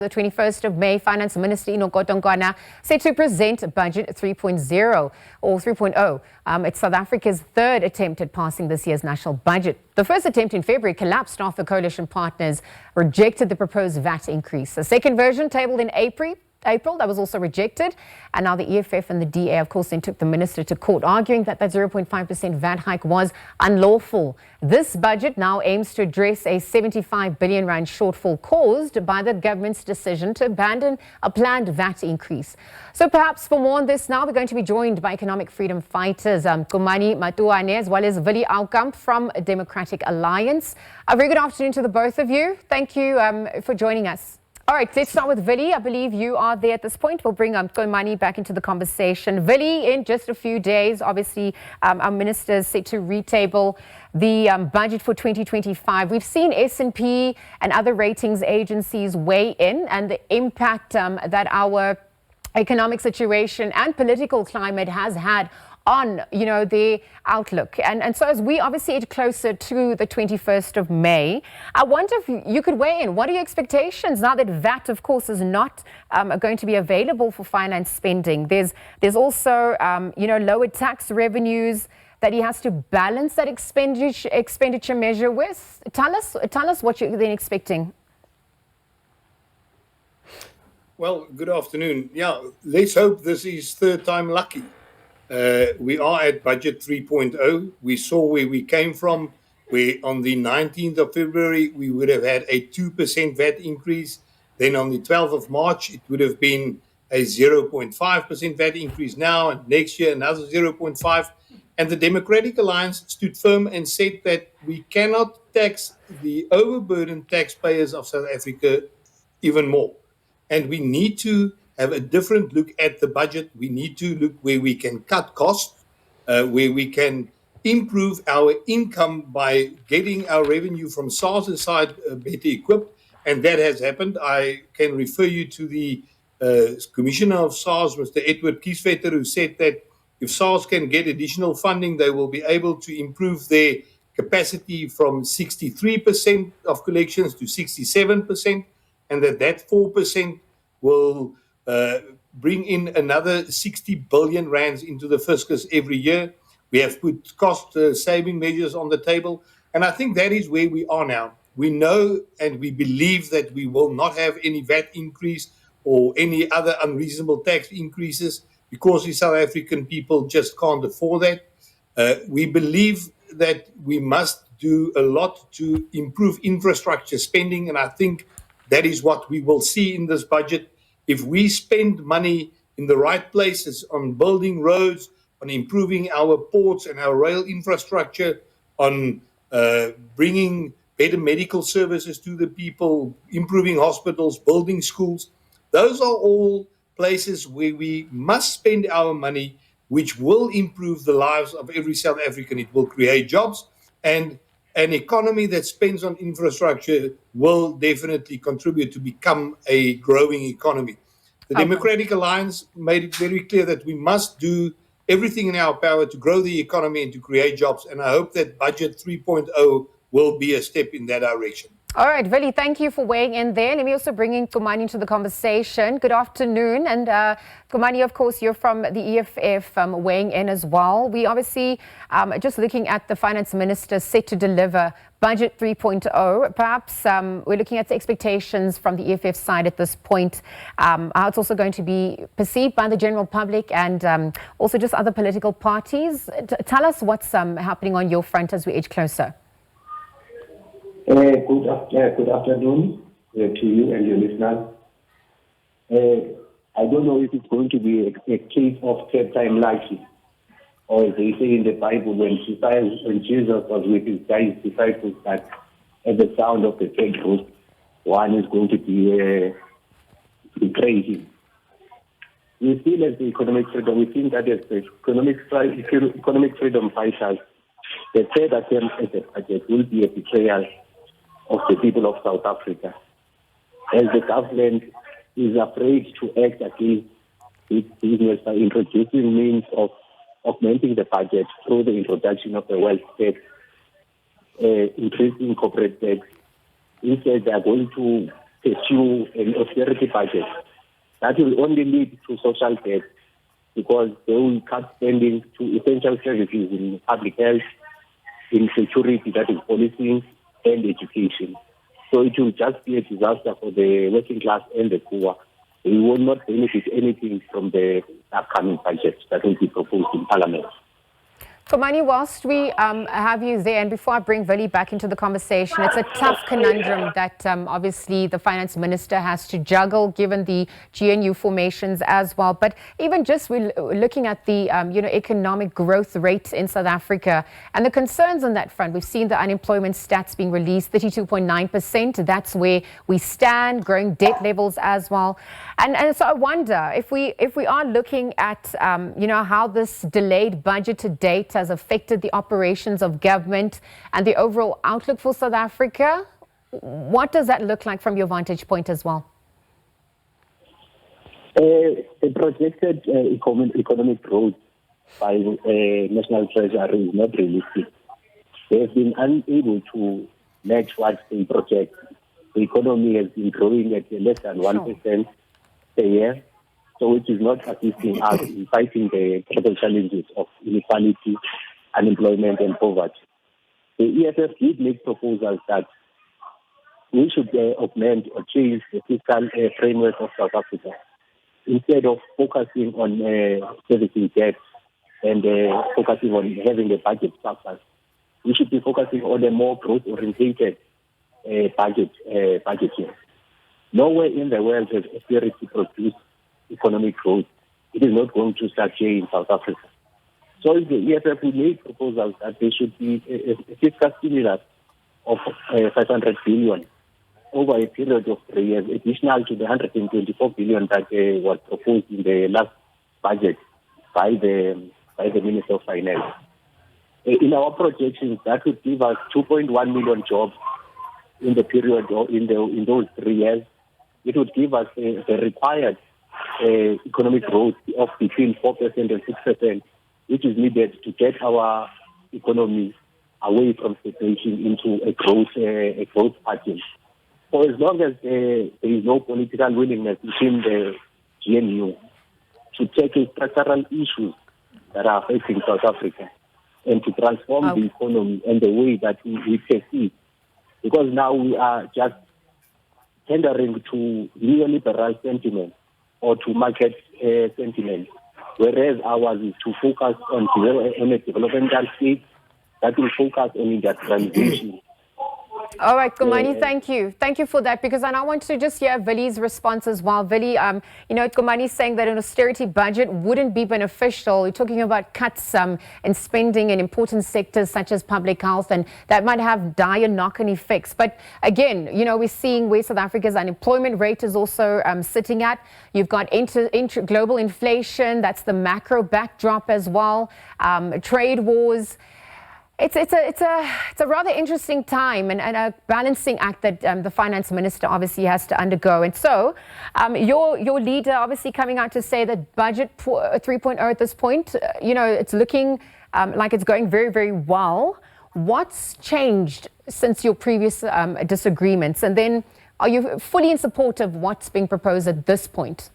The 21st of May, Finance Minister Enoch Godongwana set to present Budget 3.0 or 3.0. It's South Africa's third attempt at passing this year's national budget. The first attempt in February collapsed after coalition partners rejected the proposed VAT increase. The second version, tabled in April, that was also rejected. And now the EFF and the DA, of course, then took the minister to court, arguing that 0.5% VAT hike was unlawful. This budget now aims to address a 75 billion rand shortfall caused by the government's decision to abandon a planned VAT increase. So perhaps for more on this now, we're going to be joined by economic freedom fighters, Chumani, Matiwane, as well as Willie Aucamp from Democratic Alliance. A very good afternoon to the both of you. Thank you for joining us. All right, let's start with Willie. I believe you are there at this point. We'll bring Chumani back into the conversation. Willie, in just a few days, obviously, our minister is set to retable the budget for 2025. We've seen S&P and other ratings agencies weigh in and the impact that our economic situation and political climate has had on, the outlook. And so as we obviously edge closer to the 21st of May, I wonder if you could weigh in. What are your expectations now that VAT, of course, is not going to be available for finance spending? There's also, lower tax revenues that he has to balance that expenditure measure with. Tell us what you're then expecting. Well, good afternoon. Yeah, let's hope this is third time lucky. We are at Budget 3.0. We saw where we came from, where on the 19th of February, we would have had a 2% VAT increase. Then on the 12th of March, it would have been a 0.5% VAT increase now, and next year another 0.5%. And the Democratic Alliance stood firm and said that we cannot tax the overburdened taxpayers of South Africa even more. And we need to have a different look at the budget. We need to look where we can cut costs, where we can improve our income by getting our revenue from SARS side better equipped. And that has happened. I can refer you to the Commissioner of SARS, Mr. Edward Kieswetter, who said that if SARS can get additional funding, they will be able to improve their capacity from 63% of collections to 67%, and that 4% will bring in another 60 billion rands into the fiscus every year. We have put cost-saving measures on the table, and I think that is where we are now. We know and we believe that we will not have any VAT increase or any other unreasonable tax increases because the South African people just can't afford that. We believe that we must do a lot to improve infrastructure spending, and I think that is what we will see in this budget. If we spend money in the right places on building roads, on improving our ports and our rail infrastructure, on bringing better medical services to the people, improving hospitals, building schools, those are all places where we must spend our money, which will improve the lives of every South African. It will create jobs, and an economy that spends on infrastructure will definitely contribute to become a growing economy. The Democratic Alliance made it very clear that we must do everything in our power to grow the economy and to create jobs. And I hope that Budget 3.0 will be a step in that direction. All right, Willie, thank you for weighing in there. Let me also bring in Chumani into the conversation. Good afternoon. And Chumani, of course, you're from the EFF weighing in as well. We obviously just looking at the finance minister set to deliver Budget 3.0. Perhaps we're looking at the expectations from the EFF side at this point, how it's also going to be perceived by the general public and also just other political parties. Tell us what's happening on your front as we edge closer. Good afternoon to you and your listeners. I don't know if it's going to be a case of third time lucky, or as they say in the Bible, when Jesus was with his disciples, that at the sound of the third roast, one is going to be betray him. We feel as the economic freedom, we think that as the economic freedom fighters, the third attempt at the budget will be a betrayal of the people of South Africa, as the government is afraid to act against its business by introducing means of augmenting the budget through the introduction of the wealth tax, increasing corporate tax. Instead, they are going to pursue an austerity budget. That will only lead to social debt because they will cut spending to essential services in public health, in security, that is policing, and education. So it will just be a disaster for the working class and the poor. We will not benefit anything from the upcoming budget that will be proposed in Parliament. Chumani, whilst we have you there, and before I bring Willie back into the conversation, it's a tough conundrum that obviously the finance minister has to juggle given the GNU formations as well. But even just looking at the economic growth rate in South Africa and the concerns on that front, we've seen the unemployment stats being released, 32.9%. That's where we stand, growing debt levels as well. And so I wonder if we are looking at how this delayed budget to date has affected the operations of government and the overall outlook for South Africa. What does that look like from your vantage point as well? The projected economic growth by National Treasury is not realistic. They have been unable to match what they project. The economy has been growing at less than 1% per year, so which is not assisting us in fighting the global challenges of inequality, unemployment and poverty. The EFF did make proposals that we should augment or change the fiscal framework of South Africa. Instead of focusing on servicing debt and focusing on having a budget surplus, we should be focusing on a more growth-orientated budget here. Nowhere in the world has austerity produced economic growth. It is not going to start here in South Africa. So if the EFF will make proposals that there should be a fiscal stimulus of 500 billion over a period of 3 years, additional to the 124 billion that was proposed in the last budget by the Minister of Finance. In our projections, that would give us 2.1 million jobs in the period in those 3 years. It would give us the required economic growth of between 4% and 6%, which is needed to get our economy away from stagnation into a growth pattern. For as long as there is no political willingness within the GNU to tackle structural issues that are affecting South Africa and to transform the economy and the way that we perceive, because now we are just tendering to neoliberal sentiment or to market sentiment, whereas ours is to focus on a developmental state that will focus on industrialization. All right, Chumani, thank you. Thank you for that, because I want to just hear Willie's response as well. Willie, Chumani is saying that an austerity budget wouldn't be beneficial. You're talking about cuts in spending in important sectors such as public health, and that might have dire knock-on effects. But again, we're seeing where South Africa's unemployment rate is also sitting at. You've got global inflation. That's the macro backdrop as well. Trade wars. It's a rather interesting time and a balancing act that the finance minister obviously has to undergo. And so your leader obviously coming out to say that budget 3.0 at this point, it's looking like it's going very, very well. What's changed since your previous disagreements? And then are you fully in support of what's being proposed at this point?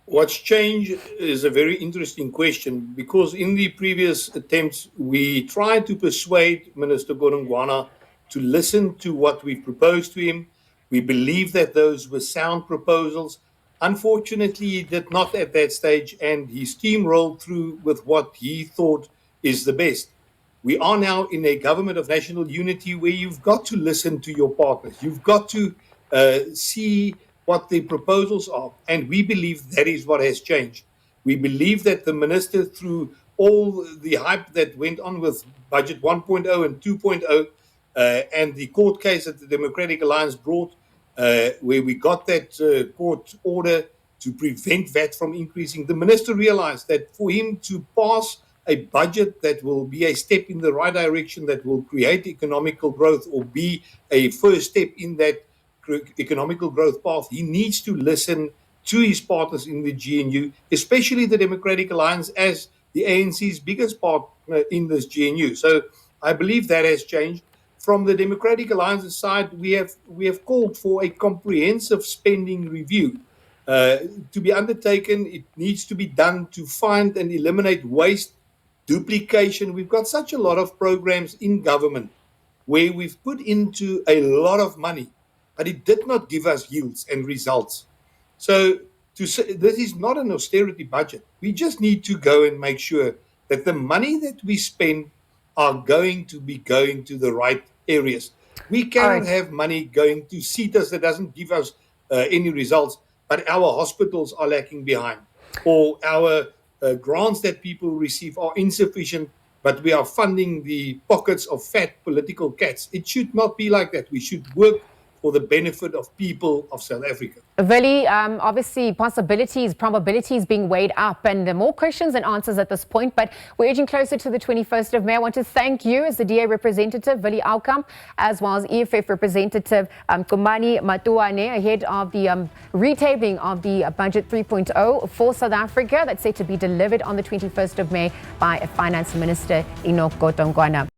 What's changed is a very interesting question, because in the previous attempts, we tried to persuade Minister Godongwana to listen to what we proposed to him. We believe that those were sound proposals. Unfortunately, he did not at that stage, and he steamrolled through with what he thought is the best. We are now in a government of national unity where you've got to listen to your partners. You've got to see what the proposals are. And we believe that is what has changed. We believe that the minister, through all the hype that went on with Budget 1.0 and 2.0, and the court case that the Democratic Alliance brought, where we got that court order to prevent VAT from increasing, the minister realized that for him to pass a budget that will be a step in the right direction, that will create economical growth or be a first step in that economical growth path, he needs to listen to his partners in the GNU, especially the Democratic Alliance as the ANC's biggest partner in this GNU. So I believe that has changed. from the Democratic Alliance's side, we have called for a comprehensive spending review to be undertaken. It needs to be done to find and eliminate waste, duplication. We've got such a lot of programs in government where we've put into a lot of money, but it did not give us yields and results. So to say, this is not an austerity budget. We just need to go and make sure that the money that we spend are going to be going to the right areas. We cannot have money going to CETAs that doesn't give us any results, but our hospitals are lacking behind, or our grants that people receive are insufficient, but we are funding the pockets of fat political cats. It should not be like that. We should work for the benefit of people of South Africa. Willie, obviously possibilities, probabilities being weighed up, and more questions and answers at this point, but we're edging closer to the 21st of May. I want to thank you as the DA representative, Willie Aucamp, as well as EFF representative Chumani Matiwane, ahead of the retabling of the Budget 3.0 for South Africa that's set to be delivered on the 21st of May by Finance Minister Enoch Godongwana.